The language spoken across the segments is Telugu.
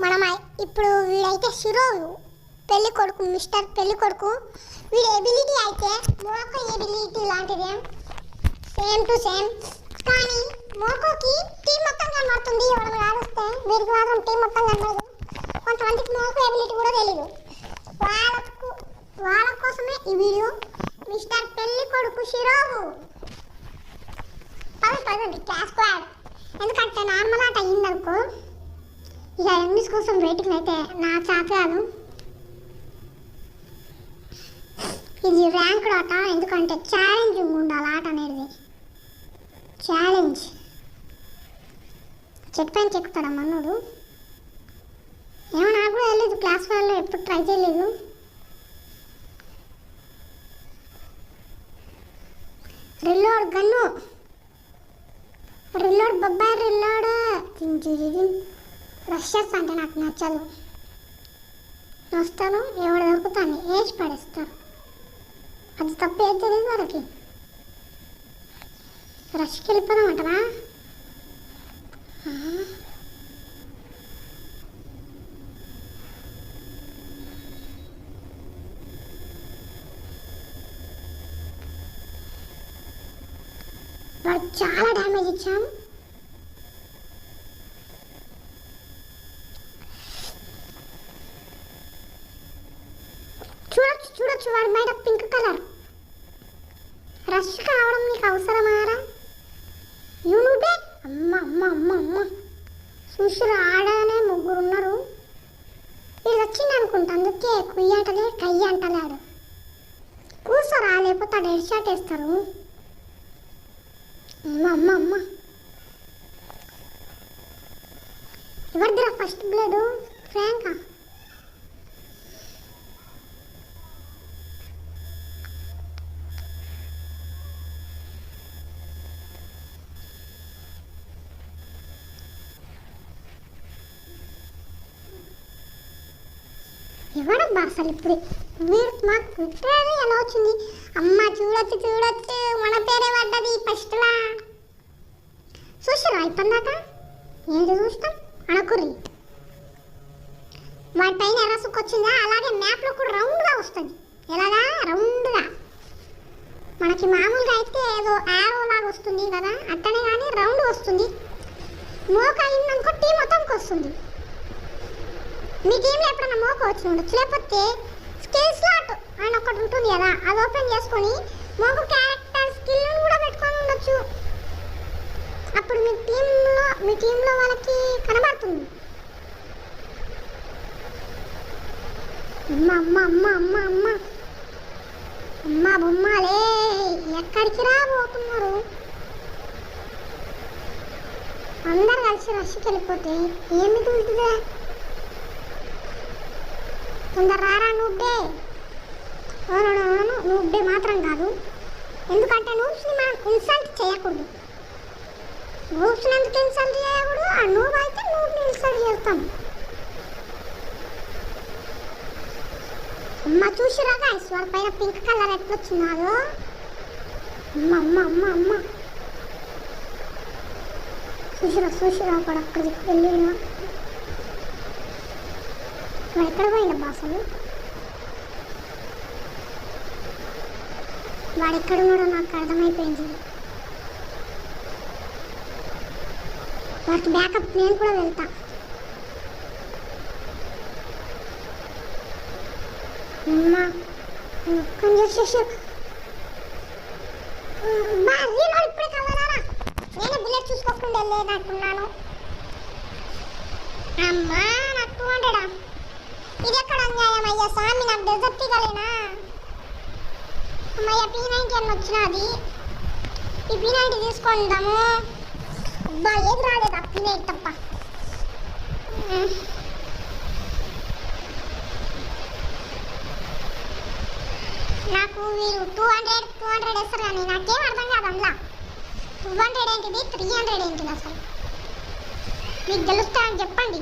మనం ఇప్పుడు వీడైతే శిరోవు పెళ్లి కొడుకు, మిస్టర్ పెళ్లి కొడుకు. వీడి ఎబిలిటీ అయితే మోకో ఎబిలిటీ లాంటిదే, సేమ్ టు సేమ్. కానీ మోకోకి టీం మొత్తం కనబడుతుంది, ఎవరైనా ఆడిస్తే. వీరికి మాత్రం టీం మొత్తం కనబడదు. కొంతమందికి మోకో ఎబిలిటీ కూడా తెలియదు. వాళ్ళ కోసమే ఈ వీడియో. మిస్టర్ పెళ్లి కొడుకు శిరోవు పదండి క్లాస్ స్క్వాడ్. ఎందుకంటే నార్మల్ ఆట అయ్యిందనుకో, ఇక ఎంఎస్ కోసం వెయిటింగ్ అయితే నా చేత కాదు. ఇది ర్యాంక్డ్ ఆట, ఎందుకంటే ఛాలెంజింగ్ ఉండాలి ఆట అనేది. ఛాలెంజ్ చెట్టు పైన చెక్కుతాడా మన్నుడు? ఏమో నాకు కూడా తెలియదు, క్లాస్ వాళ్ళు ఎప్పుడు ట్రై చేయలేదు. రిల్లోడ్ గన్ను, రిల్లోడ్ బొబ్బాయి, రిల్లోడ్. రషెస్ అంటే నాకు నచ్చదు. వస్తాను, ఎవడు దొరుకుతాను వేసి పడేస్తారు. అది తప్పు ఏం తెలియదు వాళ్ళకి. రష్కి వెళ్ళిపోదామంటారా? వాడు చాలా డ్యామేజ్ ఇచ్చాం. చూడొచ్చు వాడి బయట పింక్ కలర్. రష్ కావడం నీకు అవసరమారా? యూనుబే అమ్మ అమ్మ అమ్మ అమ్మ చూసిరు, ఆడనే ముగ్గురు ఉన్నారు. ఇది వచ్చింది అనుకుంటా, అందుకే కుయ్యి అంటలే కయ్యి అంటలేడు. కూర్చోరా, లేకపోతే ఆ డెడ్ షాట్ వేస్తారు. అమ్మ అమ్మ అమ్మ ఎవరిదిరా ఫస్ట్ బ్లేడు? ఫ్రాంకా? ఎవడబ్బా అసలు ఇప్పుడు మీరు మాకు కుట్టారు? ఎలా వచ్చింది? అమ్మ చూడొచ్చు, మన పేరే పడ్డది ఫస్ట్లా. చూసారా ఇప్పటిదాకా? ఏంటి చూస్తాం అనకుర్రి. వాటి పైన ఎర్ర సుక్క వచ్చిందా? అలాగే మ్యాప్లో కూడా రౌండ్గా వస్తుంది. ఎలాగా? రౌండ్గా. మనకి మామూలుగా అయితే ఏదో యారో లాగా వస్తుంది కదా, అట్టనే కానీ రౌండ్ వస్తుంది. మోక అయిందనుకో టీం మొత్తంకి వస్తుంది. మీ టీంలో ఎప్పుడన్నా మోక వచ్చి ఉండొచ్చు, లేకపోతే స్కిల్ స్లాట్ అని ఒకటి ఉంటుంది కదా, అది ఓపెన్ చేసుకొని మోక క్యారెక్టర్ స్కిల్ని కూడా పెట్టుకొని ఉండొచ్చు. అప్పుడు మీ టీంలో వాళ్ళకి కనబడుతుంది. అమ్మ అమ్మ అమ్మ అమ్మ అమ్మ అమ్మ బొమ్మలే, ఎక్కడికి రాబోతున్నారు? అందరు కలిసి రష్కి వెళ్ళిపోతే ఏమి ఉంటుందా? తొందర రారా నూబ్డే. నూబ్డే మాత్రం కాదు, ఎందుకంటే నూబ్స్ని మనం ఇన్సల్ట్ చేయకూడదు. నూబ్స్ని ఎందుకు ఇన్సల్ట్ చేయకూడదు? ఆ నూబ్ అయితే నూబ్ని ఇన్సల్ట్ చేస్తాం. అమ్మ చూసిరా గాయ్స్, వాళ్ళ పైన పింక్ కలర్ ఎట్లొచ్చినాదో. అమ్మ అమ్మ అమ్మ అమ్మ చూసిరా కూడా అక్కడికి వెళ్ళిన వాడు ఎక్కడ పోయిందబ్బా అసలు? వాడు ఎక్కడున్నాడో నాకు అర్థమైపోయింది. వాడికి బ్యాకప్ నేను కూడా వెళ్తా. అమ్మా కొంచెం ఇప్పుడే కలరా, నేను బుల్లెట్ చూసుకోకుండా వెళ్ళేటట్టున్నాను. అమ్మా నాకు 200. ఇది ఎక్కడ అన్యాయం అయ్యా స్వామి, నాకు డెజర్ట్ ఇవ్వలేనా? అమ్మయ్య P90 అని వచ్చినది, ఈ P90 తీసుకుందాము. అబ్బా ఏది రాలేదు ఆ P90 తప్ప. నాకు వీరు 200 వేస్తారు కానీ నాకేం అర్థం కాదు. అందులో 200 ఏంటిది, 300 ఏంటిది? అసలు మీకు తెలుస్తాయని చెప్పండి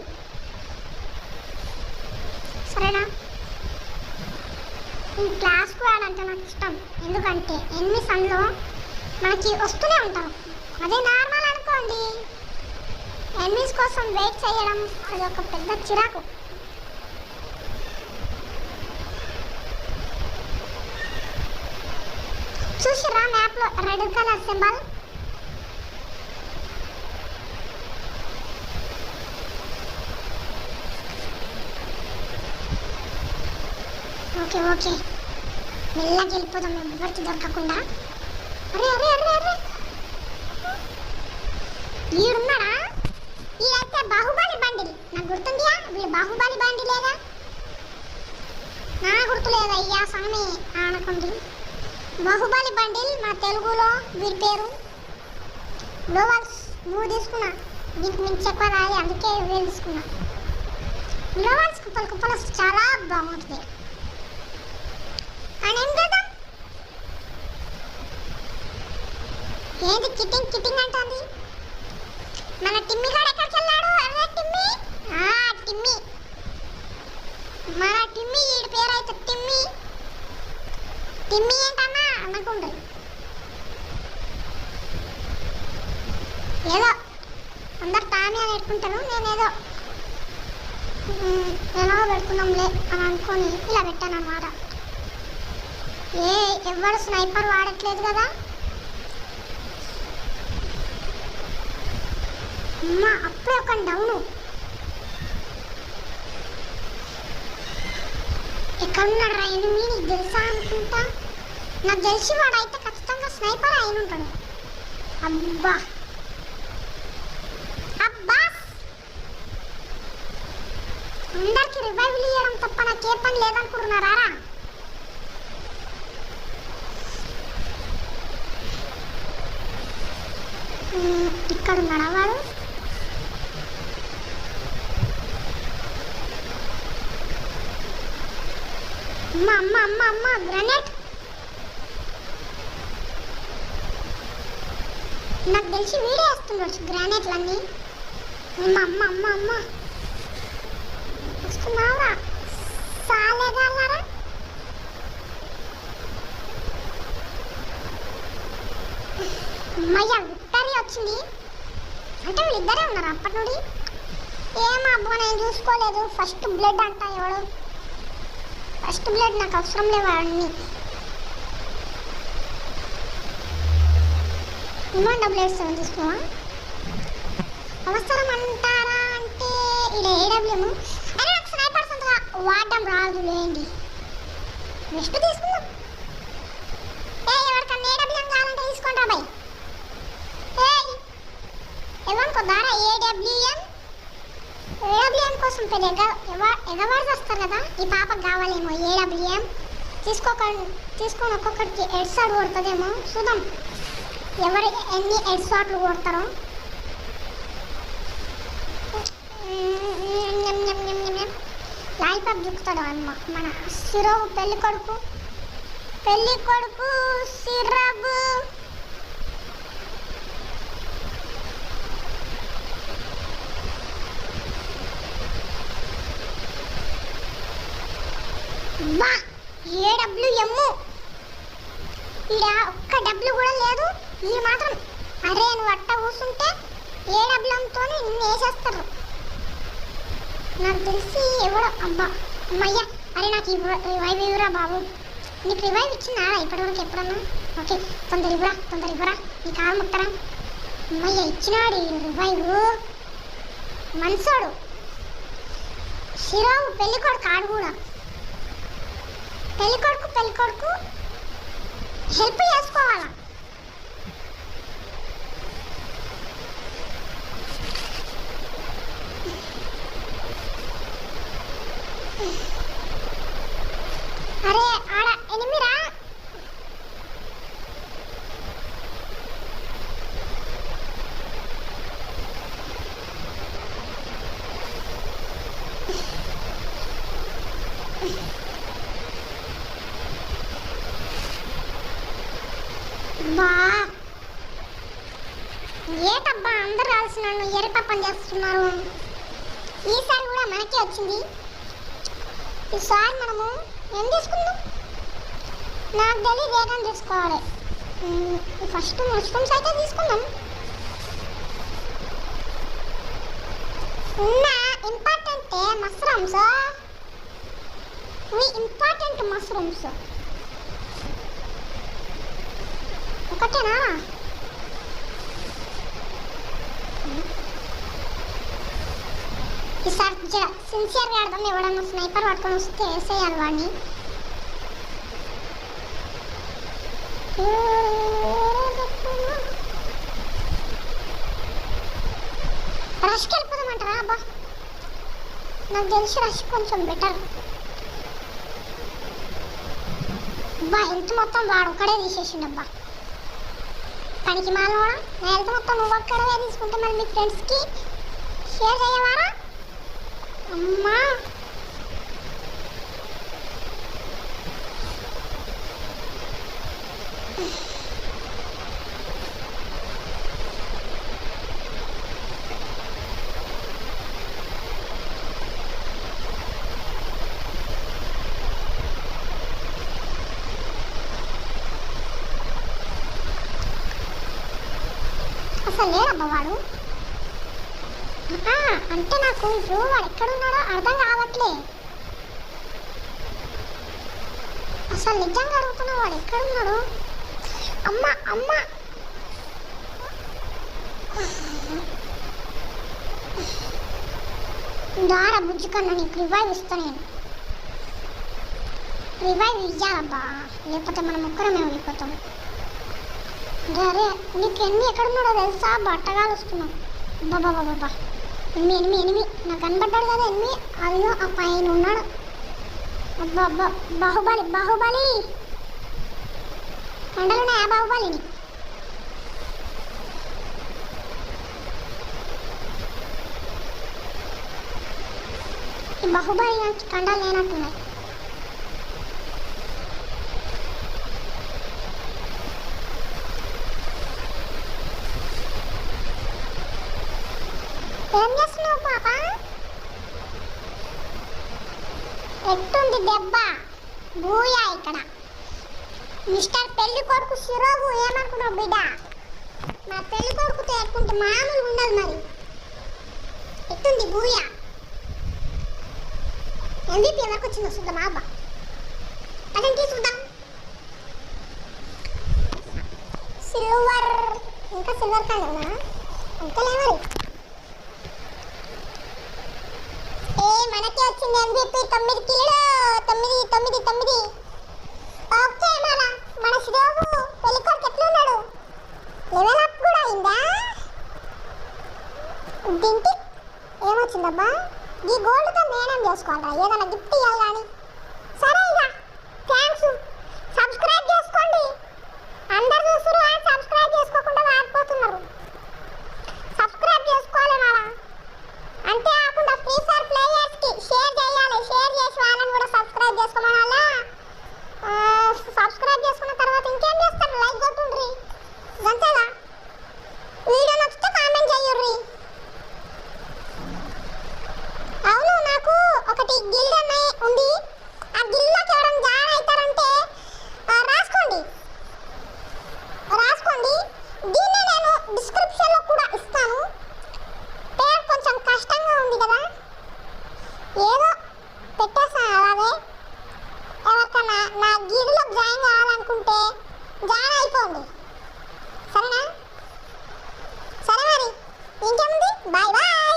సరేనా? ఈ క్లాస్ స్క్వాడ్ అంటే నాకు ఇష్టం, ఎందుకంటే ఎనిమిస్ అందులో మనకి వస్తూనే ఉంటారు. అదే నార్మల్ అనుకోండి ఎనిమీస్ కోసం వెయిట్ చేయడం అది ఒక పెద్ద చిరాకు. చూసిరా మ్యాప్లో red colour symbol. Okay okay మెల్లగా వెళ్ళిపోదాం ఎవరికి దొరకకుండా. అరే అరే అరే అరే ఈడున్నాడా? ఈడైతే బాహుబలి బండిల్. నాకు గుర్తుందియా వీడు బాహుబలి బండి లేదా? నా గుర్తు లేదా అయ్యా స్వామి అనుకుంది. బాహుబలి బండిల్ మన తెలుగులో వీడి పేరు. గ్లోవల్స్ 3 తీసుకున్నా, దీనికి మించి ఎక్కువ రాయి అందుకే 2 తీసుకున్నా. గ్లోవల్స్ కుప్పలు కుప్పలు చాలా బాగుంటుంది. అని ఏం చేద్దాం? ఏంది కిట్టింగ్ కిట్టింగ్ అంటుంది? మన టిమ్మి గారు ఎక్కడికి వెళ్ళాడు? అరే టిమ్మి, టిమ్మి మన టిమ్మి. ఈడి పేరు అయితే టిమ్మి. టిమ్మి ఏంటన్నా అనుకుంటుంది. ఏదో అందరు టామీ అని పెట్టుకుంటాను, నేనేదో ఎలా పెట్టుకున్నాంలే అని అనుకొని ఇలా పెట్టాను అనమాట. ఎవరు స్నైపర్ వాడట్లేదు కదా. అమ్మా అప్పుడే ఒక డౌను. ఎక్కడున్నాడు రా ఎనిమి? నీకు తెలుసా అనుకుంటా. నాకు తెలిసి వాడైతే ఖచ్చితంగా స్నైపర్ అయిన ఉంటాడు. అబ్బా అబ్బా అందరికి రివైవ్ ఇవ్వడం తప్ప నాకే పని లేదనుకుంటున్నారా? ఇక్కడ ఉన్నాడా వాడు? అమ్మ అమ్మ అమ్మ అమ్మ గ్రానైట్. నాకు తెలిసి వీడే వేస్తున్నాడు గ్రానైట్లన్నీ. అమ్మ అమ్మ అమ్మ అమ్మ వస్తున్నావా సాలేగాలరా? అమ్మయ్య విక్టరీ వచ్చింది. అంటే వీళ్ళిద్దరే ఉన్నారు అప్పటి నుండి. ఏమో అబ్బా నేను చూసుకోలేదు. ఫస్ట్ బ్లడ్ అంట ఎవడు? ఫస్ట్ బ్లడ్ నాకు అవసరం లేవు అన్నీ. ఇమోండా బ్లడ్ 7 తీసుకోవా? అవసరం అంటారా అంటే ఇలా ఏడబ్ల్యూఎం. అరే నాకు స్నైపర్స్ అంతగా వాడడం రాదు లేండి. నెక్స్ట్ తీసుకుందాం. ఎవరికన్నా ఏడబ్ల్యూఎం కావాలంటే తీసుకుంటా బాయ్. ఎవరికో దారా ఏడబ్ల్యూఎం కోసం పెద్ద ఎగవాడు వస్తారు కదా. ఈ పాపకు కావాలేమో ఏడబ్ల్యూఎం. తీసుకొని ఒక్కొక్కరికి హెడ్ షాట్ కొడుతుందేమో. చూద్దాం ఎవరు ఎన్ని హెడ్ షాట్లు కొడతారో. లాలిపాప్ దిక్కుతాడు అమ్మ మన సిరబు పెళ్లి కొడుకు సిరబు. బా ఏడబ్ల్యూఎం ఈడ ఒక్క డబ్ల్యూ కూడా లేదు. ఈ మాత్రం అరే నువ్వు అట్ట కూర్చుంటే ఏడబ్ల్యూఎంతో నిన్ను వేసేస్తారు నాకు తెలిసి. ఎవడో అబ్బా అమ్మయ్య. అరే నాకు రివైవ్ ఇవ్వరా బాబు. నీకు రివైవ్ ఇచ్చినారా ఇప్పటివరకు ఎప్పుడన్నా? ఓకే తొందర ఇవ్వరా నీ కాలు ముట్టరా. అమ్మయ్య ఇచ్చినాడు రివైవ్. మనసోడు శిరావు పెళ్లి కొడుకు. ఆడు కూడా పెళ్లి కొడుకు హెల్ప్ చేసుకోవాలా. అరే ఆడ ఎనిమిరా. బా ఏటబ్బా అందరు కలిసి నన్ను ఎరపప్పని చేస్తున్నారు. ఈసారి కూడా మనకే వచ్చింది. ఈసారి మనము ఏం తీసుకుందాం? నాకు తెలియదు వేగం తీసుకోవాలి. ఫస్ట్ మష్రూమ్స్ అయితే తీసుకుందాం. అంటే మష్రూమ్స్, ఇవి ఇంపార్టెంట్ మష్రూమ్స్. ఒకటేనా? ఈసారి సిన్సియర్గా ఆడదాం. ఎవడన్నా స్నైపర్ పట్టుకొని వస్తే వేసేయాలి వాడిని. రష్కి వెళ్ళిపోదామంటారా? అబ్బా నాకు తెలిసి రష్ కొంచెం బెటర్. అబ్బా హెల్త్ మొత్తం వాడు ఒక్కడే తీసేసిండబ్బా. పనికి మానవాడా, నా హెల్త్ మొత్తం నువ్వు ఒక్కడే తీసుకుంటే మరి మీ ఫ్రెండ్స్కి షేర్ చేయవారా? అమ్మా అసలు లేడబ్బా వాడు. అంటే నాకు ఇప్పుడు వాడు ఎక్కడున్నాడో అర్థం కావట్లే. అసలు నిజంగా అడుగుతున్నా, వాడు ఎక్కడున్నాడు? అమ్మ అమ్మ దారా బుజ్జి కన్నా నీకు రివైవ్ ఇస్తా. నేను రివైవ్ ఇయ్యాలబ్బా, లేకపోతే మనం ఒక్కరమే వెళ్ళిపోతాం. అరే నీకు ఎన్ని ఎక్కడున్నాడో తెలుసా? బట్టగాలు వస్తున్నావు. బాబా బాబా ఎనిమి నాకు కనబడ్డాడు కదా ఎనిమి. అదిగో ఆ పైన ఉన్నాడు. అబ్బా అబ్బా బాహుబలి కండలున్నాయా బాహుబలిని? ఈ బాహుబలి కండాలు లేనట్టున్నాయి. ఏం చేస్తున్నావు పాప? ఎట్టుంది దెబ్బ? భూయా ఇక్కడ మిస్టర్ పెళ్లి కొడుకు శిరోబు. ఏమనుకున్నావు బిడ్డ? మా పెళ్లి కొడుకుతో ఎట్టుంటే మామూలు ఉండదు. మరి ఎట్టుంది భూయా? MVP ఎవరికి వచ్చిందో చూద్దామా? అబ్బా అదేంటి చూద్దాం. సిల్వర్, ఇంకా సిల్వర్ కాలేనా? అంతలే మరి. మనకే వచ్చింది MVP 9 కిలో. 9. ఓకే మన శిరోబు పెళ్లి కొడుకు ఎట్లున్నాడు? లెవెల్ అప్ కూడా అయిందా? దీనికి ఏమొచ్చిందబ్బా? ఈ గోల్డ్తో నేనేం చేసుకోవాలరా? ఏదైనా గిఫ్ట్ ఇవ్వాలి కానీ